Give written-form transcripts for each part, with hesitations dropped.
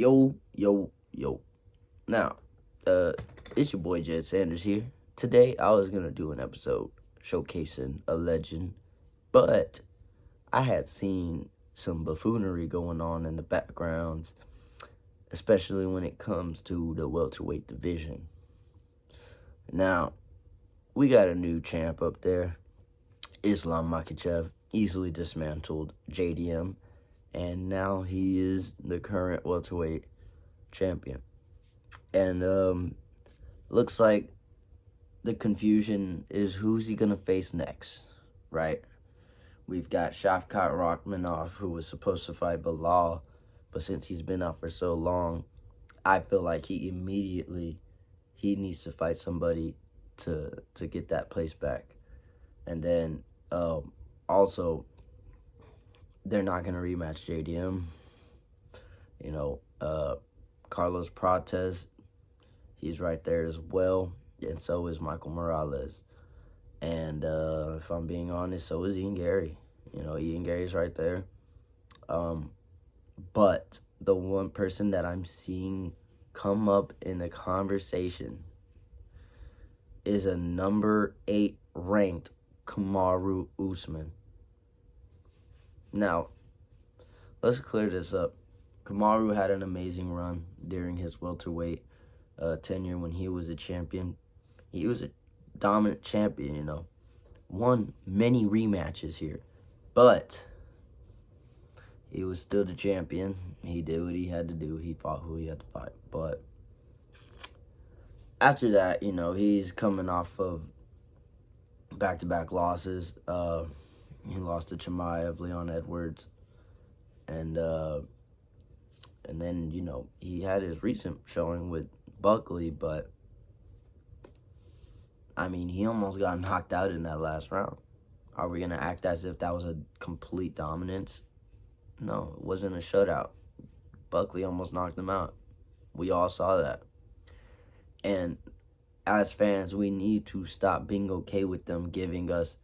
Yo, yo, yo. Now, it's your boy Jed Sanders here. Today, I was going to do an episode showcasing a legend, but I had seen some buffoonery going on in the backgrounds, especially when it comes to the welterweight division. Now, we got a new champ up there, Islam Makhachev, easily dismantled JDM, and now he is the current welterweight champion. And looks like the confusion is who's he gonna face next, right? We've got Shavkat Rakhmonov, who was supposed to fight Bilal, but since he's been out for so long, I feel like he needs to fight somebody to get that place back. And then also, they're not gonna rematch JDM. Carlos Prates, he's right there as well, and so is Michael Morales. And if I'm being honest, so is Ian Gary. Ian Gary's right there. But the one person that I'm seeing come up in the conversation is a number 8 ranked Kamaru Usman. Now, let's clear this up. Kamaru had an amazing run during his welterweight tenure when he was a champion. He was a dominant champion, won many rematches here, but he was still the champion. He did what he had to do. He fought who he had to fight. But after that, he's coming off of back-to-back losses. He lost to Chimaev, Leon Edwards, and then, he had his recent showing with Buckley, but I mean, he almost got knocked out in that last round. Are we going to act as if that was a complete dominance? No, it wasn't a shutout. Buckley almost knocked him out. We all saw that. And as fans, we need to stop being okay with them giving us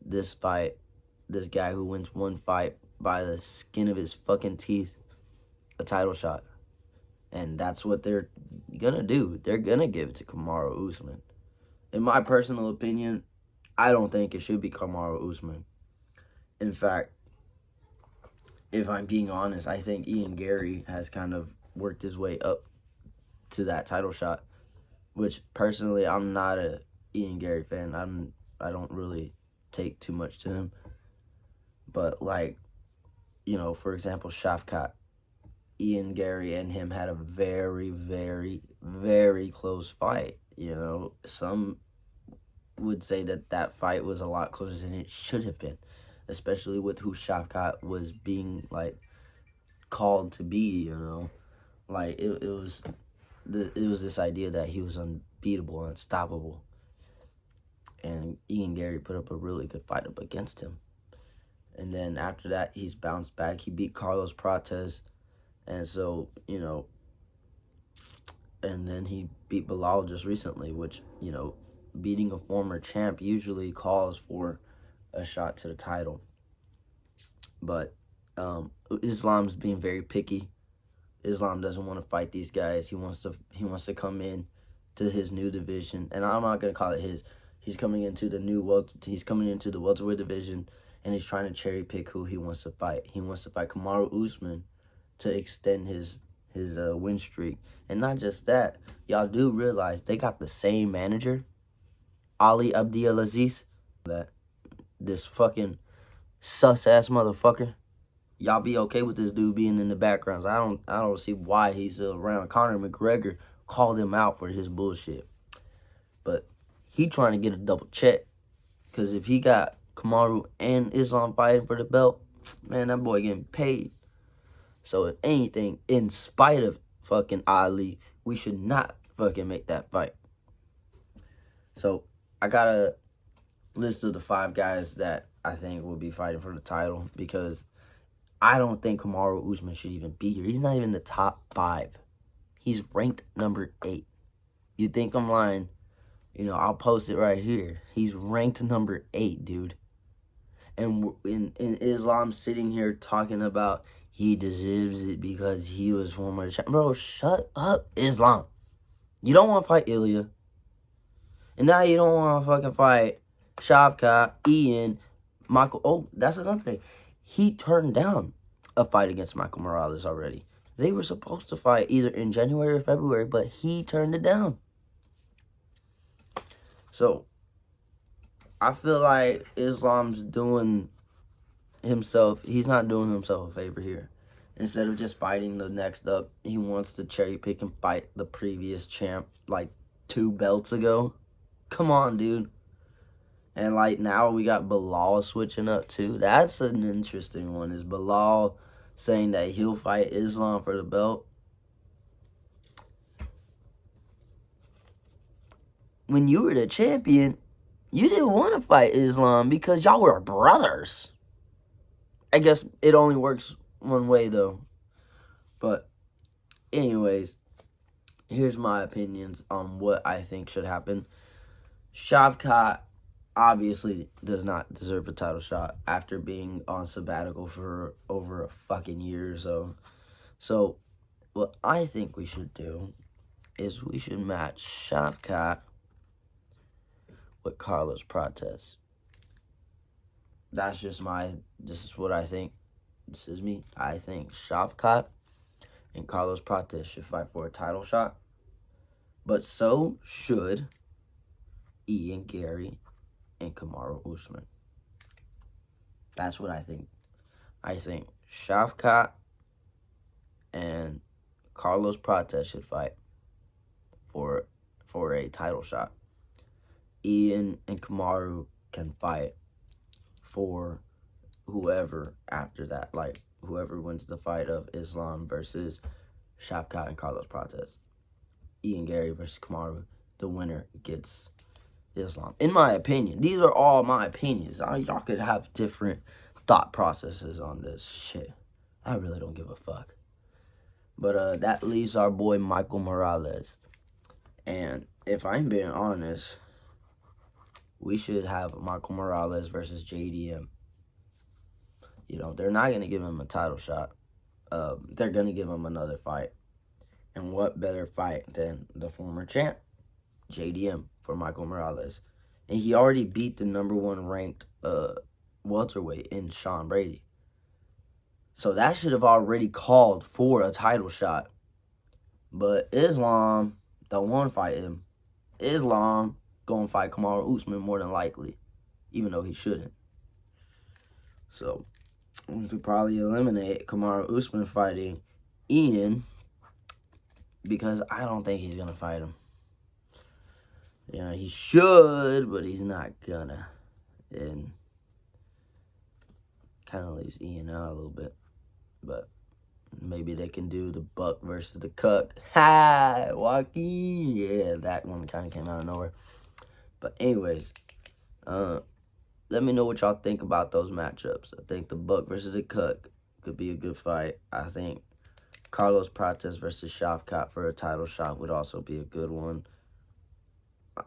this fight, this guy who wins one fight by the skin of his fucking teeth, a title shot. And that's what they're gonna do. They're gonna give it to Kamaru Usman. In my personal opinion, I don't think it should be Kamaru Usman. In fact, if I'm being honest, I think Ian Gary has kind of worked his way up to that title shot, which personally I'm not a Ian Gary fan. I don't really take too much to him. But for example, Shavkat, Ian Gary and him had a very, very, very close fight. Some would say that fight was a lot closer than it should have been, especially with who Shavkat was being called to be. It was this idea that he was unbeatable, unstoppable, and Ian Gary put up a really good fight up against him. And then after that, he's bounced back. He beat Carlos Prates. And so, and then he beat Bilal just recently, which, beating a former champ usually calls for a shot to the title. But Islam's being very picky. Islam doesn't want to fight these guys. He wants to come in to his new division, and I'm not gonna call it his. He's coming into the welterweight division, and he's trying to cherry pick who he wants to fight. He wants to fight Kamaru Usman to extend his win streak. And not just that, y'all do realize they got the same manager, Ali Abdelaziz, that this fucking sus-ass motherfucker. Y'all be okay with this dude being in the backgrounds. I don't see why he's still around. Conor McGregor called him out for his bullshit. But he trying to get a double check. Because if he got Kamaru and Islam fighting for the belt, man, that boy getting paid. So if anything, in spite of fucking Ali, we should not fucking make that fight. So I got a list of the 5 guys that I think will be fighting for the title, because I don't think Kamaru Usman should even be here. He's not even in the top 5. He's ranked number 8. You think I'm lying? I'll post it right here. He's ranked number 8, dude. And in Islam sitting here talking about He deserves it because he was former champ. Bro, shut up, Islam. You don't want to fight Ilya. And now you don't want to fucking fight Shavkat, Ian, Michael. Oh, that's another thing. He turned down a fight against Michael Morales already. They were supposed to fight either in January or February, but he turned it down. So, I feel like Islam's doing himself, he's not doing himself a favor here. Instead of just fighting the next up, he wants to cherry pick and fight the previous champ like 2 belts ago. Come on, dude. And like now we got Bilal switching up too. That's an interesting one. Is Bilal saying that he'll fight Islam for the belt? When you were the champion, you didn't want to fight Islam because y'all were brothers. I guess it only works one way though. But anyways, here's my opinions on what I think should happen. Shavkat obviously does not deserve a title shot after being on sabbatical for over a fucking year or so. So what I think we should do is we should match Shavkat with Carlos Prates. That's just this is what I think. This is me. I think Shavkat and Carlos Prates should fight for a title shot. But so should Ian Gary and Kamaru Usman. That's what I think. I think Shavkat and Carlos Prates should fight for a title shot. Ian and Kamaru can fight for whoever after that. Like, whoever wins the fight of Islam versus Shavkat and Carlos Prates. Ian Gary versus Kamaru. The winner gets Islam. In my opinion. These are all my opinions. Y'all could have different thought processes on this shit. I really don't give a fuck. But that leaves our boy Michael Morales. And if I'm being honest, we should have Michael Morales versus JDM. You know, they're not going to give him a title shot. They're going to give him another fight. And what better fight than the former champ, JDM, for Michael Morales. And he already beat the #1 ranked welterweight in Sean Brady. So that should have already called for a title shot. But Islam don't want to fight him. Islam going to fight Kamaru Usman more than likely, even though he shouldn't. So we could probably eliminate Kamaru Usman fighting Ian, because I don't think he's going to fight him. Yeah, he should, but he's not gonna. And kind of leaves Ian out a little bit. But maybe they can do the Buck versus the Cuck. Ha! Joaquin! Yeah, that one kind of came out of nowhere. But anyways, let me know what y'all think about those matchups. I think the Buck versus the Cuck could be a good fight. I think Carlos Prates versus Shavkat for a title shot would also be a good one.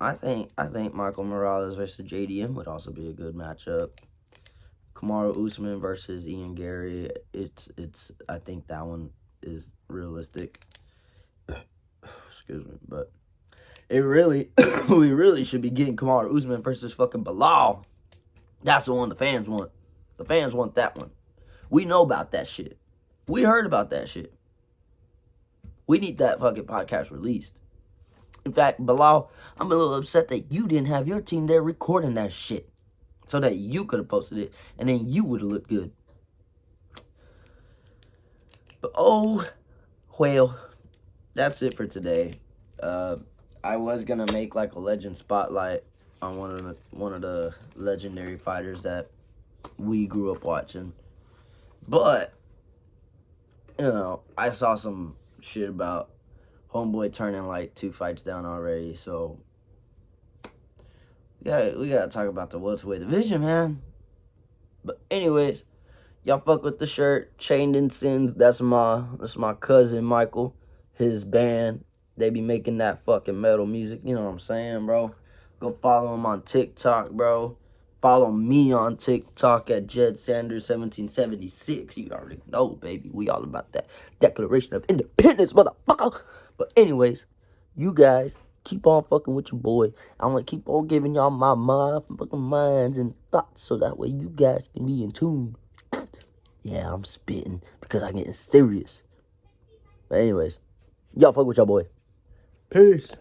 I think Michael Morales versus JDM would also be a good matchup. Kamaru Usman versus Ian Gary, I think that one is realistic. Excuse me, but we really should be getting Kamaru Usman versus fucking Bilal. That's the one the fans want. The fans want that one. We know about that shit. We heard about that shit. We need that fucking podcast released. In fact, Bilal, I'm a little upset that you didn't have your team there recording that shit, so that you could have posted it, and then you would have looked good. But oh, well, that's it for today. I was gonna make like a legend spotlight on one of the legendary fighters that we grew up watching, but you know, I saw some shit about homeboy turning like 2 fights down already, so yeah, we gotta talk about the welterweight division, man. But anyways, y'all fuck with the shirt, Chained in Sins. That's my cousin Michael, his band. They be making that fucking metal music. You know what I'm saying, bro? Go follow him on TikTok, bro. Follow me on TikTok at JedSanders1776. You already know, baby. We all about that Declaration of Independence, motherfucker. But anyways, you guys keep on fucking with your boy. I'm gonna keep on giving y'all my motherfucking minds and thoughts so that way you guys can be in tune. Yeah, I'm spitting because I'm getting serious. But anyways, y'all fuck with your boy. Peace.